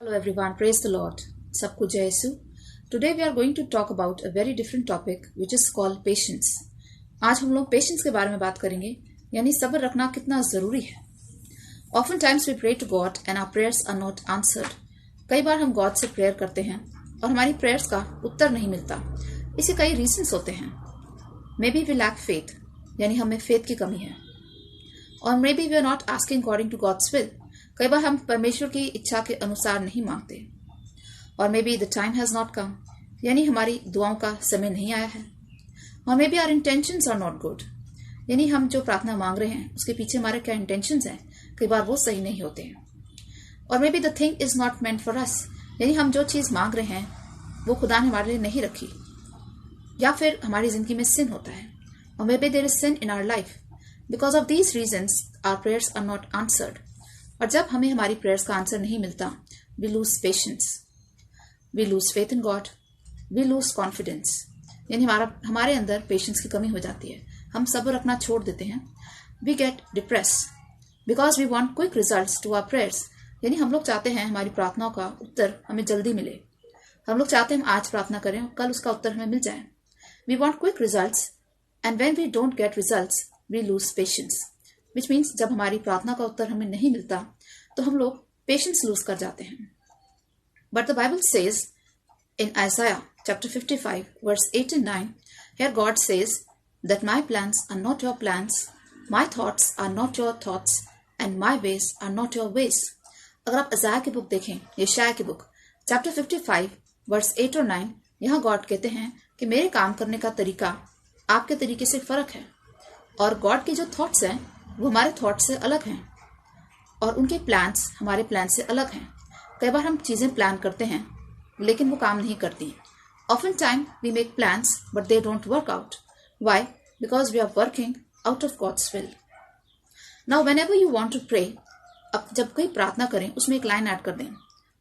Hello everyone, praise the Lord. सबको जय यीशु. Today we are going to talk about a very different topic which is called patience. आज हम लोग patience के बारे में बात करेंगे, यानी सब्र रखना कितना जरूरी है. Oftentimes we pray to God and our prayers are not answered. कई बार हम God से प्रेयर करते हैं और हमारी प्रेयर्स का उत्तर नहीं मिलता. इसके कई रीजंस होते हैं. Maybe we lack faith, यानी हमें फेथ की कमी है. और maybe we are not asking according to God's will. कई बार हम परमेश्वर की इच्छा के अनुसार नहीं मांगते. और maybe the time has not come, यानी हमारी दुआओं का समय नहीं आया है. और maybe our intentions are not good, यानी हम जो प्रार्थना मांग रहे हैं उसके पीछे हमारे क्या इंटेंशंस हैं, कई बार वो सही नहीं होते हैं. और maybe the thing is not meant for us, यानी हम जो चीज मांग रहे हैं वो खुदा ने हमारे लिए नहीं रखी, या फिर हमारी जिंदगी में सिन होता है. और maybe there is sin in our life. Because of these reasons our prayers are not answered. और जब हमें हमारी प्रेयर्स का आंसर नहीं मिलता, we lose patience, we lose faith in God, we lose confidence, यानी हमारे अंदर पेशेंस की कमी हो जाती है. हम सब्र रखना छोड़ देते हैं. We get depress because we want quick results to our prayers, यानी हम लोग चाहते हैं हमारी प्रार्थनाओं का उत्तर हमें जल्दी मिले. हम लोग चाहते हैं हम आज प्रार्थना करें और कल उसका उत्तर हमें मिल जाए. We want quick results and when we don't get results we lose patience, which means जब हमारी प्रार्थना का उत्तर हमें नहीं मिलता तो हम लोग पेशेंस लूज कर जाते हैं. But the Bible says in Isaiah chapter 55 verse 8 and 9, here God says that my plans are not your plans, my thoughts are not your thoughts and my ways are not your ways. अगर आप आइसाया की book देखें, यशाया की book chapter 55 verse 8 और 9, यहाँ God कहते हैं कि मेरे काम करने का तरीका आपके तरीके से फर्क है. और गॉड के जो थॉट्स हैं वो हमारे थॉट से अलग हैं और उनके प्लान्स हमारे प्लान से अलग हैं. कई बार हम चीजें प्लान करते हैं लेकिन वो काम नहीं करती. Often time we make plans but they don't work out. Why? Because we are working out of God's will. Now whenever you want to pray, अब जब कोई प्रार्थना करें उसमें एक लाइन ऐड कर दें,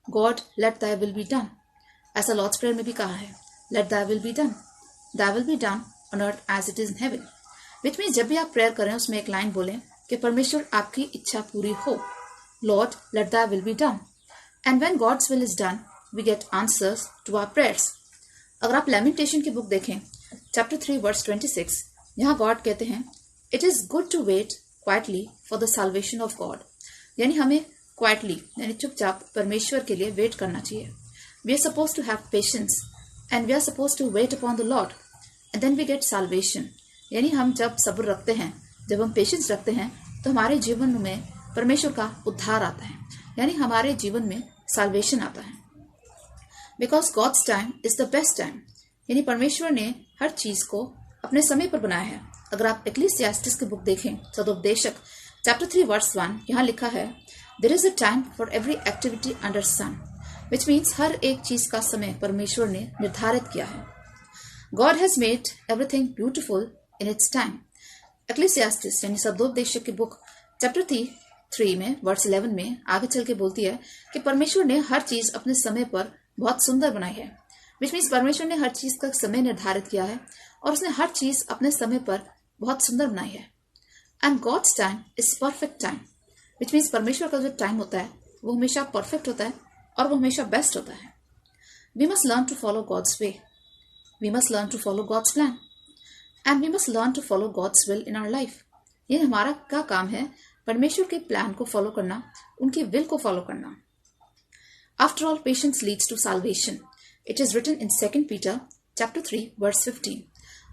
God let thy will be done. ऐसा लॉर्ड्स प्रेयर में भी कहा है, let thy will be done, thy will be done on earth as it is in heaven. Which means जब भी आप प्रेयर करें उसमें एक लाइन बोलें कि परमेश्वर आपकी इच्छा पूरी हो. Lord let that will be done. And when God's will is done we get answers to our prayers. अगर आप लैमेंटेशन की बुक देखें चैप्टर 3 वर्स 26, यहाँ गॉड कहते हैं it is good to wait quietly for the salvation of God, यानी हमें quietly यानी चुपचाप परमेश्वर के लिए वेट करना चाहिए. We are suppose to have patience and we are suppose to wait upon the Lord and then we get salvation. यानी हम जब सब्र रखते हैं, जब हम पेशेंस रखते हैं तो हमारे जीवन में परमेश्वर का उद्धार आता है, यानी हमारे जीवन में साल्वेशन आता है. Because God's time is the best time, यानी परमेश्वर ने हर चीज को अपने समय पर बनाया है. अगर आप इक्लेसियास्टिस की बुक देखें सदोपदेशक चैप्टर 3 वर्स 1, यहाँ लिखा है there is a time for every activity under sun, which means हर एक चीज का समय परमेश्वर ने निर्धारित किया है. God has made everything beautiful in its time. Ecclesiastes यानी सदोपदेशक की बुक चैप्टर 3 में वर्स 11 में आगे चल के बोलती है कि परमेश्वर ने हर चीज अपने समय पर बहुत सुंदर बनाई है. विच मीन्स परमेश्वर ने हर चीज का समय निर्धारित किया है और उसने हर चीज अपने समय पर बहुत सुंदर बनाई है. And God's time is perfect time, which means परमेश्वर का जो टाइम होता है वो हमेशा परफेक्ट होता है और वो हमेशा बेस्ट होता है. We must learn to follow God's way, we must learn to follow God's plan and we must learn to follow God's will in our life. ये हमारा क्या काम है, परमेश्वर के प्लान को फॉलो करना, उनकी विल को फॉलो करना. After all patience leads to salvation. It is written in 2 Peter chapter 3 verse 15.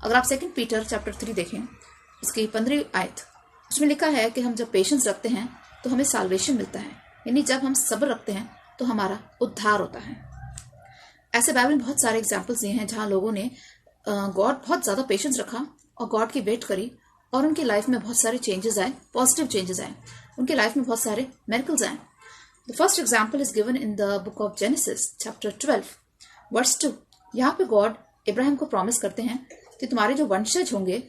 अगर आप 2 पीटर चैप्टर 3 देखें इसकी 15वीं आयत, उसमें लिखा है कि हम जब पेशेंस रखते हैं तो हमें साल्वेशन मिलता है, यानी जब हम सब्र रखते हैं तो हमारा उद्धार होता है. ऐसे बाइबल में बहुत सारे एग्जाम्पल्स दिए हैं जहां लोगों ने गॉड बहुत ज्यादा पेशेंस रखा और गॉड की वेट करी और उनकी लाइफ में बहुत सारे चेंजेस आए, पॉजिटिव चेंजेस आए, उनकी लाइफ में बहुत सारे मिरेकल्स आए. The first example is given in the book of Genesis chapter 12 verse 2. यहाँ पे गॉड इब्राहिम को प्रॉमिस करते हैं कि तुम्हारे जो वंशज होंगे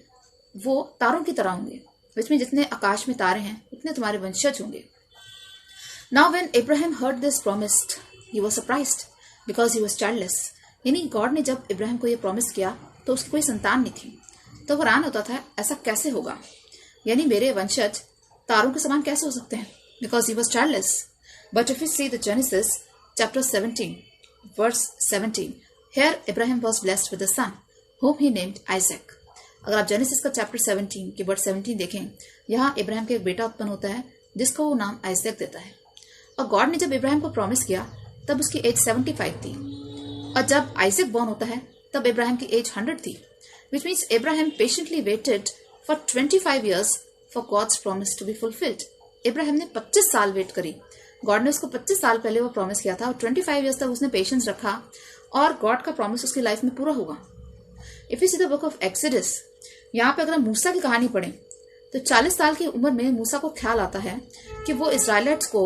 वो तारों की तरह होंगे, जिसमें जितने आकाश में तारे हैं उतने तुम्हारे वंशज होंगे. Now when Ibrahim heard this promised he was surprised because he was childless. यानी गॉड ने जब इब्राहिम को ये प्रॉमिस किया तो उसकी कोई संतान नहीं थी, तो वो हैरान होता था ऐसा कैसे होगा, यानी मेरे वंशज तारों के समान कैसे हो सकते हैं, because he was childless. But if you see the genesis chapter 17, verse 17. Here Abraham was blessed with a son, whom he named Isaac. अगर आप जेनेसिस का चैप्टर 17 के वर्ड 17 देखें, यहाँ इब्राहिम का एक बेटा उत्पन्न होता है जिसको वो नाम आइजैक देता है। और गॉड ने जब इब्राहिम को प्रॉमिस किया तब उसकी एज 75 थी, और जब आइजैक बॉर्न होता है तब इब्राहिम की एज 100 थी, which means Abraham patiently waited for 25 years for God's promise to be fulfilled. Ibrahim ने 25 साल वेट करी। गॉड ने उसको 25 साल पहले वो प्रॉमिस किया था और 25 इयर्स तक उसने पेशेंस रखा और गॉड का प्रॉमिस उसकी लाइफ में पूरा होगा। If you see the book of exodus, यहाँ पे अगर हम मूसा की कहानी पढ़ें तो 40 साल की उम्र में मूसा को ख्याल आता है कि वो इजराइलिट्स को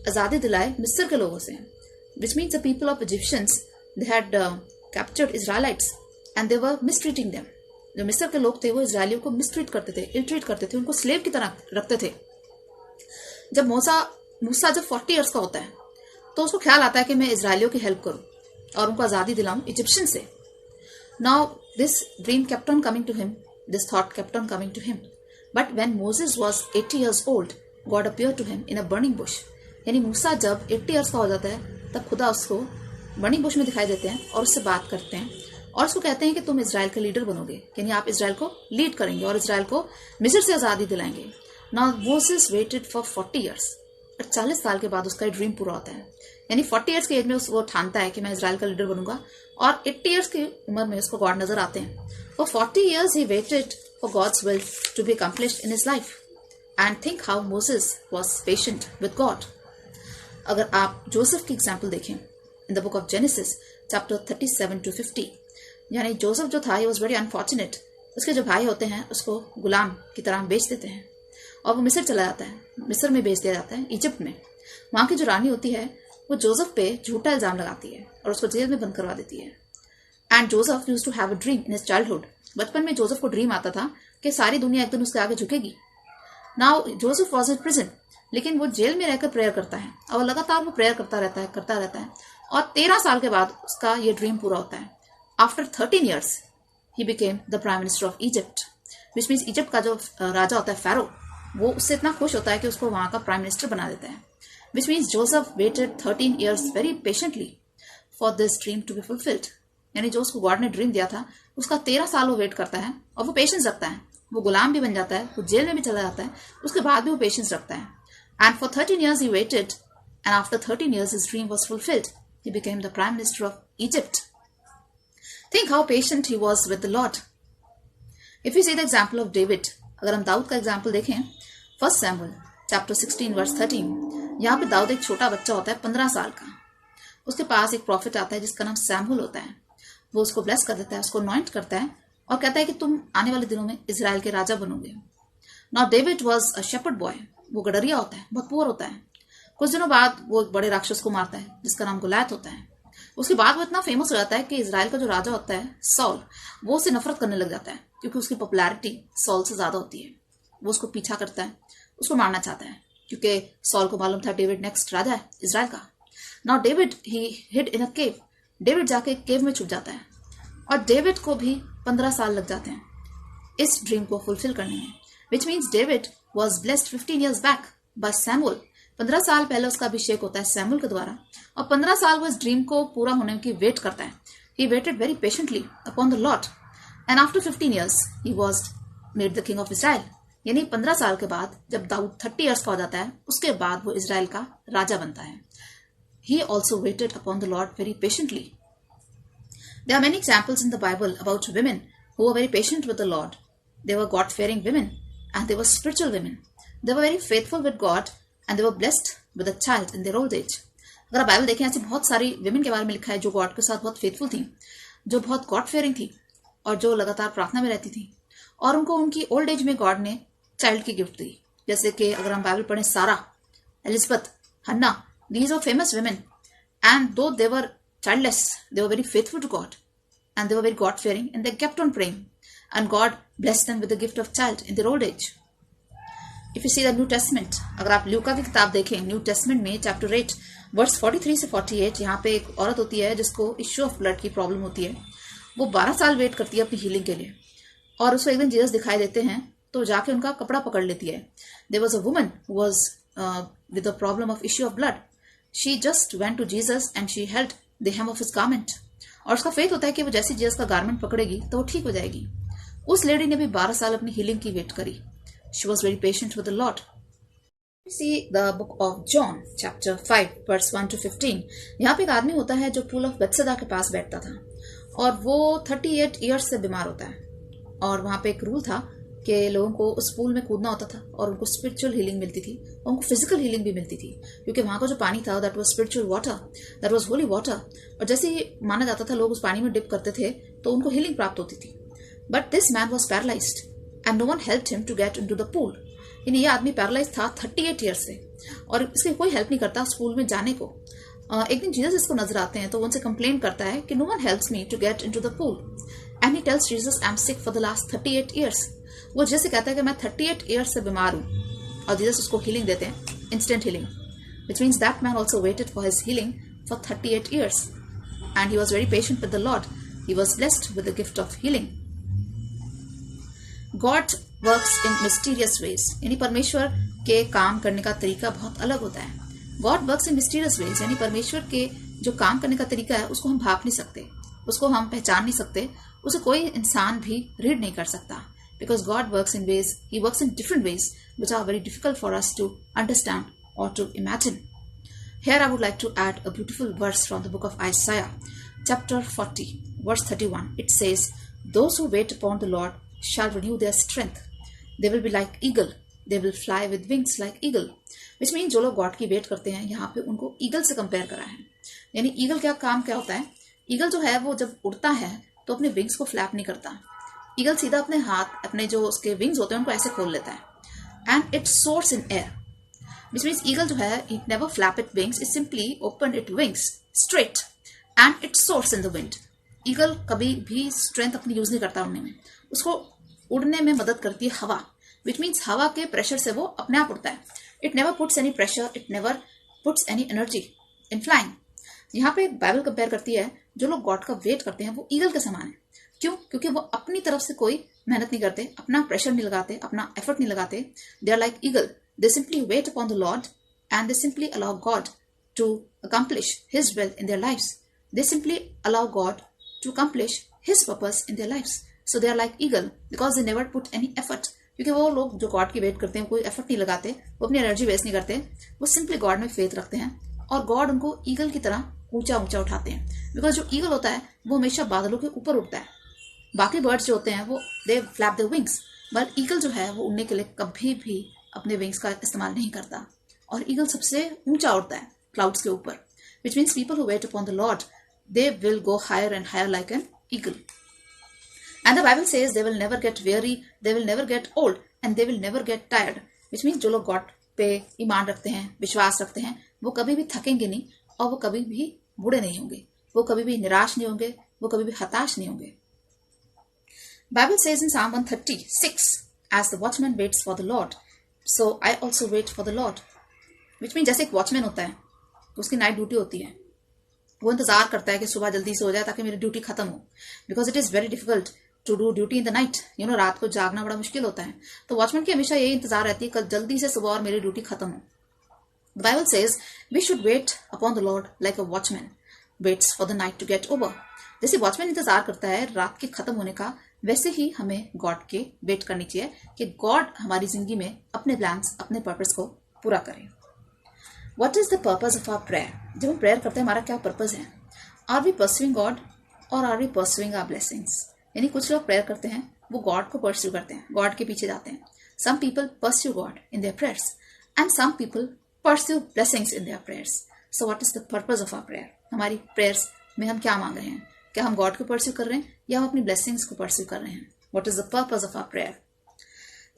आजादी दिलाए मिस्र के लोगों से, which means the people of Egyptians they had captured Israelites and they were mistreating them. जो मिस्र के लोग थे वो इजरायलियों को मिसट्रीट करते थे, इल ट्रीट करते थे, उनको स्लेव की तरह रखते थे। जब मूसा जब 40 इयर्स का होता है तो उसको ख्याल आता है कि मैं इजरायलियों की हेल्प करूं और उनको आजादी दिलाऊं इजिप्शियन से। Now this dream kept on coming to him, this thought kept on coming to him, but when Moses was 80 years old, God appeared to him in a burning bush. यानी मूसा जब 80 years का हो जाता है तब खुदा उसको बर्निंग बुश में दिखाई देते हैं और उससे बात करते हैं और उसको कहते हैं कि तुम इजराइल के लीडर बनोगे, यानी आप इजराइल को लीड करेंगे और इजराइल को मिस्र से आजादी दिलाएंगे। Now Moses waited for 40 years, और 40 साल के बाद उसका ड्रीम पूरा होता है। यानी 40 इयर्स की एज में वो ठानता है कि मैं इजराइल का लीडर बनूंगा, और 80 इयर्स की उम्र में उसको गॉड नजर आते हैं। For 40 years he waited for God's will to be accomplished in his life, and think how Moses was patient with God. अगर आप जोसेफ की एग्जाम्पल देखें in the book of Genesis chapter 37 to 50, यानी Joseph जो था, ही was very unfortunate. उसके जो भाई होते हैं उसको गुलाम की तरह बेच देते हैं और वो मिस्र चला जाता है, मिस्र में बेच दिया जाता है, इजिप्ट में। वहां की जो रानी होती है वो जोसेफ पे झूठा इल्जाम लगाती है और उसको जेल में बंद करवा देती है। And Joseph used to have a dream in his childhood. बचपन में जोसेफ को ड्रीम आता था कि सारी दुनिया एक दिन उसके आगे झुकेगी। Now Joseph was in prison, लेकिन वो जेल में रहकर प्रेयर करता है और लगातार वो प्रेयर करता रहता है और 13 साल के बाद उसका ये ड्रीम पूरा होता है। After 13 years he became the prime minister of Egypt, which means Egypt का जो राजा होता है फेरो, वो उससे इतना खुश होता है कि उसको वहां का प्राइम मिनिस्टर बना देता है। which means Joseph waited 13 years very patiently for this dream to be fulfilled. यानी जो उसको गॉड ने ड्रीम दिया था उसका 13 साल वो वेट करता है और वो पेशेंस रखता है। वो गुलाम भी बन जाता है, वो जेल में भी चला जाता है, उसके बाद भी वो पेशेंस रखता है। And for 13 years he waited, and after 13 years his dream was fulfilled. He became the prime minister of Egypt. Think how patient he was with the Lord. If you see the example of David, अगर हम दाऊद का example देखें 1 Samuel chapter 16 verse 13, यहाँ पे दाऊद एक छोटा बच्चा होता है 15 साल का। उसके पास एक प्रॉफिट आता है जिसका नाम सैमुअल होता है। वो उसको ब्लेस कर देता है, उसको अनॉइंट करता है और कहता है कि तुम आने वाले दिनों में इजराइल के राजा बनोगे। Now David was a shepherd boy, वो गडरिया होता है, बहुत पुअर होता है। कुछ दिनों बाद वो एक बड़े राक्षस को मारता है जिसका नाम गोलियत होता है। उसके बाद वो इतना फेमस हो जाता है कि इजराइल का जो राजा होता है सॉल, वो उससे नफरत करने लग जाता है क्योंकि उसकी पॉपुलैरिटी सॉल से ज्यादा होती है। वो उसको पीछा करता है, उसको मारना चाहता है क्योंकि सॉल को मालूम था डेविड नेक्स्ट राजा है इजराइल का। Now David he hid in a cave, David जाके एक केव में छुप जाता है और डेविड को भी 15 साल लग जाते हैं इस ड्रीम को फुलफिल करने में। Which means David was blessed 15 years back by Samuel. 15 साल पहले उसका अभिषेक होता है सैमुअल के द्वारा और 15 साल वो इस ड्रीम को पूरा होने की वेट करता है। He waited very patiently upon the Lord, and after 15 years he was made the king of Israel. यानी 15 साल के बाद जब दाऊद 30 years का हो जाता है उसके बाद वो इजराइल का राजा बनता है। He also waited upon the Lord very patiently. There are many examples in the Bible about women who were very patient with the Lord. They were God-fearing women and they were spiritual women. They were very faithful with God and they were blessed with a child in their old age. अगर आप Bible देखें ऐसी बहुत सारी women के बारे में लिखा है जो गॉड के साथ बहुत फेथफुल थी, जो बहुत गॉड फेयरिंग थी और जो लगातार प्रार्थना में रहती थी और उनको उनकी ओल्ड एज में गॉड ने चाइल्ड की गिफ्ट दी। जैसे कि अगर हम बाइबल पढ़ें Sarah, Elizabeth, Hannah, these are famous women and though they were childless they were very faithful to God and they were very God fearing and they kept on praying and God blessed them with the gift of child in their old age. If you see the New Testament, अगर आप Luca की किताब देखें new testament में chapter 8 verse 43 से 48, यहाँ पे एक औरत होती है जिसको इश्यू ऑफ ब्लड की प्रॉब्लम होती है। वो 12 साल वेट करती है अपनी हीलिंग के लिए और उसको एक दिन जीसस दिखाई देते हैं तो जाके उनका कपड़ा पकड़ लेती है। There was a woman who was with the problem of issue of blood she just went to Jesus and she held the hem of his garment. और उसका फेथ होता है कि वो जैसे जीसस का गारमेंट पकड़ेगी तो वो ठीक हो जाएगी. उस लेडी ने भी 12 साल अपनी हीलिंग की वेट करी. She was very patient with the Lord. See the book of John, chapter 5, verse 1 to 15. यहाँ पे एक आदमी होता है जो पूल ऑफ बेथसेदा के पास बैठता था और वो 38 ईयर्स से बीमार होता है. और वहां पे एक रूल था कि लोगों को उस पूल में कूदना होता था और उनको स्पिरिचुअल हीलिंग मिलती थी, उनको फिजिकल हीलिंग भी मिलती थी, क्योंकि वहां का जो पानी था that was spiritual water, that was holy water. और जैसे ही माना जाता था लोग उस पानी में डिप करते थे तो उनको हीलिंग प्राप्त होती थी. But this man was paralysed and no one helped him to get into the pool. यानी ये आदमी पैरालाइज था 38 ईयर्स से और इससे कोई हेल्प नहीं करता उस पूल में जाने को. एक दिन जीसस इसको नजर आते हैं तो वो उनसे कंप्लेन करता है कि no one helps me to get into the pool. And he tells Jesus I am sick for the last 38 years. वो जैसे कहता है कि मैं 38 ईयर्स से बीमार हूं और जीसस उसको हीलिंग देते हैं, instant healing, which means that man also waited for his healing for 38 years and he was very patient with the Lord. He was blessed with the gift of healing. God works in mysterious ways. यानी परमेश्वर के काम करने का तरीका बहुत अलग होता है. God works in mysterious ways यानी परमेश्वर के जो काम करने का तरीका है उसको हम भाप नहीं सकते, उसको हम पहचान नहीं सकते, उसे कोई इंसान भी रीड नहीं कर सकता. Because God works in ways, he works in different ways which are very difficult for us to understand और to imagine. Here I would like to add a beautiful verse from the book of Isaiah, chapter 40, verse 31. It says, "Those who wait upon the Lord shall renew their strength. They will be like eagle. They will fly with wings like eagle." Which means जो लोग God की wait करते हैं यहाँ पे उनको eagle से compare करा है. यानी ईगल क्या काम क्या होता है? ईगल जो है वो जब उड़ता है तो अपने विंग्स को फ्लैप नहीं करता. ईगल सीधा अपने हाथ, अपने जो उसके विंग्स होते हैं उनको ऐसे खोल लेता है. And it source in air. Which means eagle जो है, it never flap its wings, it simply open its wings straight and it soars in the wind. Eagle कभी भी strength अपनी यूज नहीं करता उड़ने में, उसको उड़ने में मदद करती है हवा. Which means हवा के प्रेशर से वो अपने आप उड़ता है. It never puts any pressure, it never puts any energy in flying. यहाँ पे बाइबल कंपेयर करती है जो लोग गॉड का वेट करते हैं वो ईगल के समान है. क्यों? क्योंकि वो अपनी तरफ से कोई मेहनत नहीं करते, अपना प्रेशर नहीं लगाते, अपना एफर्ट नहीं लगाते. They are like eagle. They simply wait upon the Lord and they simply allow God to accomplish His will in their lives. They simply allow God to accomplish His purpose in their lives. So they are like eagle because they never put any effort. क्योंकि वो लोग जो God की wait करते हैं कोई effort नहीं लगाते, वो अपनी एनर्जी वेस्ट नहीं करते, वो सिंपली गॉड में फेथ रखते हैं और गॉड उनको ईगल की तरह ऊंचा ऊंचा उठाते हैं. बिकॉज जो ईगल होता है वो हमेशा बादलों के ऊपर उड़ता है. बाकी बर्ड्स जो होते हैं वो they flap their wings, but eagle जो है वो उड़ने के लिए कभी भी अपने विंग्स का इस्तेमाल नहीं करता. और ईगल सबसे ऊंचा उड़ता है क्लाउड्स के ऊपर. Which means people who wait upon the Lord they will go higher and higher like an eagle. And the Bible says they will never get very, they will never get old and they will never get tired. Which means जो लोग God पे ईमान रखते हैं, विश्वास रखते हैं, वो कभी भी थकेंगे नहीं और वो कभी भी बूढ़े नहीं होंगे, वो कभी भी निराश नहीं होंगे, वो कभी भी हताश नहीं होंगे. Bible says in Psalm 136, as the watchman waits for the Lord, so I also wait for the Lord. Which means जैसे एक वॉचमैन होता है तो उसकी नाइट ड्यूटी होती है, वो इंतजार करता है कि सुबह जल्दी से हो जाए ताकि मेरी ड्यूटी खत्म हो. Because it is very difficult to do duty in the night. रात को जागना बड़ा मुश्किल होता है, तो वॉचमैन की हमेशा यही इंतजार रहती है कल जल्दी से सुबह और मेरी ड्यूटी खत्म हो. The Bible says we should wait upon the Lord like a watchman waits for the night to get over. जैसे वॉचमैन इंतजार करता है रात के खत्म होने का, वैसे ही हमें गॉड के वेट करनी चाहिए कि गॉड हमारी जिंदगी में अपने प्लान्स, अपने पर्पस को पूरा करें. What is the purpose of our prayer? जब हम प्रेयर करते हैं हमारा क्या पर्पस है? आर वी परस्यूइंग गॉड और are we pursuing our blessings? यानी कुछ लोग प्रेयर करते हैं वो गॉड को परस्यू करते हैं, गॉड के पीछे जाते हैं. Some people pursue God in their prayers and some people pursue blessings in their prayers. So what is the purpose of our prayer? हमारी प्रेयर्स में हम क्या मांग रहे हैं? क्या हम गॉड को परस्यू कर रहे हैं या हम अपनी ब्लेसिंग्स को परस्यू कर रहे हैं? What is the purpose of our prayer?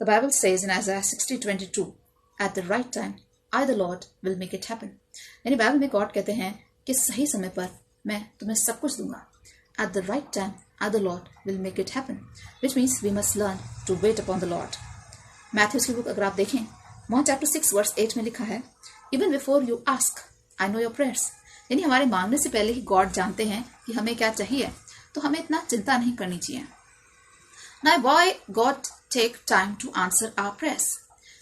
The Bible says in Isaiah 60:22, at the right time, I the Lord will make it happen. यानी बाइबल में गॉड कहते हैं कि सही समय पर मैं तुम्हें सब कुछ दूंगा. At the right time, I the Lord will make it happen. Which means we must learn to wait upon the Lord. Matthew's की बुक अगर आप देखें, वहाँ चैप्टर 6 वर्स 8 में लिखा है, Even before you ask, I know your prayers. यानी हमारे मांगने से पहले ही गॉड जानते हैं कि हमें क्या चाहिए, तो हमें इतना चिंता नहीं करनी चाहिए. Now why God take time to answer our prayers?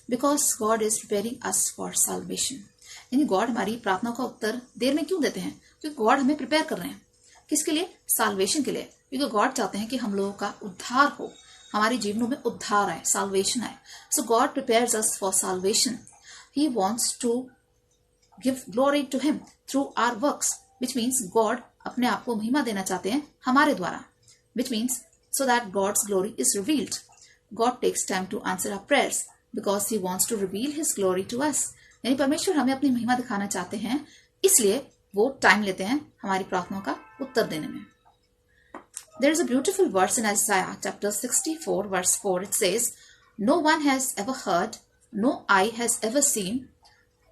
Because God is preparing us for salvation. यानी गॉड हमारी प्रार्थना का उत्तर देर में क्यों देते हैं? क्योंकि गॉड हमें प्रिपेयर कर रहे हैं। किसके लिए? साल्वेशन के लिए। क्योंकि गॉड चाहते हैं कि हम लोगों का उद्धार हो, हमारे जीवनों में उद्धार आए, साल्वेशन आए। So God prepares us for salvation. He wants to give glory to him through our works, which means God अपने आप को महिमा देना चाहते हैं हमारे द्वारा, which means so that God's glory is revealed. God takes time to answer our prayers because He wants to reveal His glory to us. यानी परमेश्वर हमें अपनी महिमा दिखाना चाहते हैं, इसलिए वो टाइम लेते हैं हमारी प्रार्थनाओं का उत्तर देने में। There is a beautiful verse in Isaiah chapter 64 verse 4. It says, "No one has ever heard, no eye has ever seen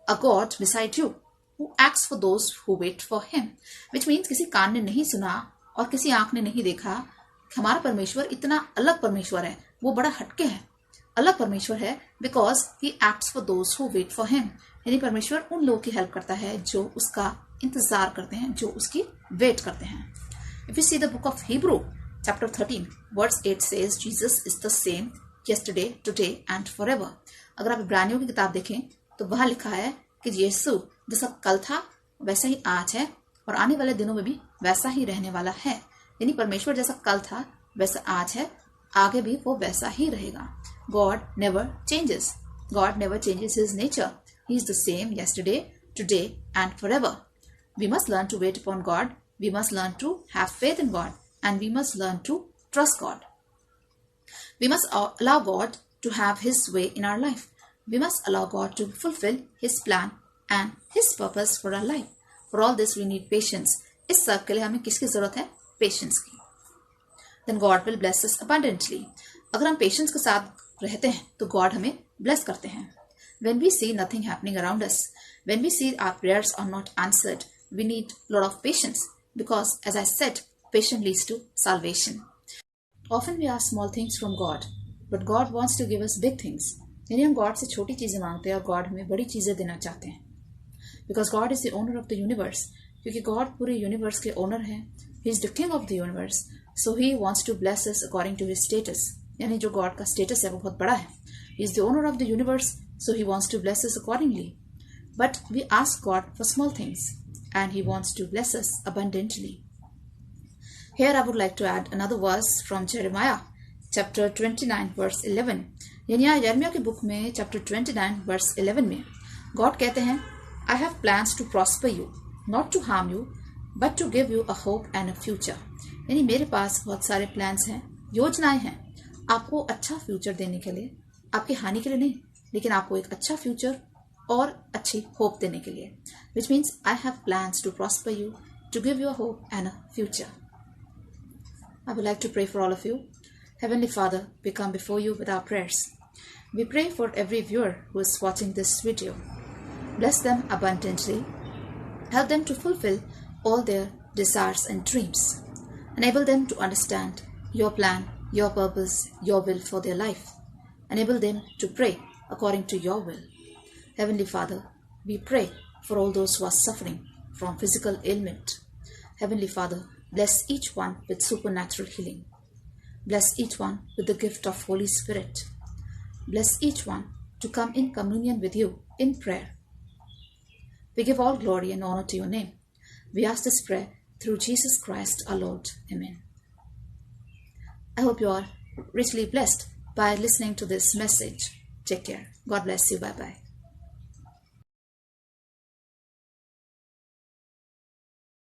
a God beside you who acts for those who wait for Him." Which means किसी कान ने नहीं सुना और किसी आंख ने नहीं देखा, हमारा परमेश्वर इतना अलग परमेश्वर है, वो बड़ा हटके है, अलग परमेश्वर है, because he acts for those who wait for him. यानी परमेश्वर उन लोगों की हेल्प करता है जो उसका इंतजार करते हैं, जो उसकी वेट करते हैं। If you see the book of Hebrew chapter 13 verse 8 says, Jesus is the same yesterday, today and forever. अगर आप इब्रानियों की किताब देखें तो वहां लिखा है कि यीशु जैसा कल था वैसा ही आज है और आने वाले दिनों में भी वैसा ही रहने वाला है। यानी परमेश्वर जैसा कल था वैसा आज है, आगे भी वो वैसा ही रहेगा। God never changes. God never changes his nature. He is the same yesterday, today and forever. We must learn to wait upon God. We must learn to have faith in God, and we must learn to trust God. We must allow God to have His way in our life. We must allow God to fulfill His plan and His purpose for our life. For all this we need patience. इस सब के लिए हमें किसकी जरूरत है? Patience की। Then God will bless us abundantly. अगर हम पेशेंस के साथ रहते हैं तो गॉड हमें ब्लेस करते हैं। When we see nothing happening around us, when we see our prayers are not answered, we need a lot of patience because, as I said, patience leads to salvation. Often we ask small things from God, but God wants to give us big things. यानी हम God से छोटी चीजें मांगते हैं और God हमें बड़ी चीजें देना चाहते हैं। Because God is the owner of the universe. क्योंकि गॉड पूरे यूनिवर्स के ओनर हैं। He is the king of the universe, so he wants to bless us according to his status. यानी जो गॉड का स्टेटस है वो बहुत बड़ा है। He is the owner of the universe, so he wants to bless us accordingly. But we ask God for small things, and he wants to bless us abundantly. Here I would like to add another verse from Jeremiah, chapter 29, verse 11. यानी यहाँ यिर्मयाह की book में chapter 29, verse 11 में God कहते हैं, I have plans to prosper you, not to harm you, but to give you a hope and a future. यानी मेरे पास बहुत सारे प्लान्स हैं, योजनाएं हैं, आपको अच्छा फ्यूचर देने के लिए, आपकी हानि के लिए नहीं, लेकिन आपको एक अच्छा फ्यूचर और अच्छी होप देने के लिए। Which means I have plans to prosper you, to give you a hope and a future. I would like to pray for all of you. Heavenly Father, we come before you with our prayers. We pray for every viewer who is watching this video. Bless them abundantly. Help them to fulfill all their desires and dreams. Enable them to understand your plan, your purpose, your will for their life. Enable them to pray according to your will. Heavenly Father, we pray for all those who are suffering from physical ailment. Heavenly Father, bless each one with supernatural healing. Bless each one with the gift of Holy Spirit. Bless each one to come in communion with you in prayer. We give all glory and honor to your name. We ask this prayer through Jesus Christ our Lord. Amen. I hope you are richly blessed by listening to this message. Take care. God bless you. Bye-bye.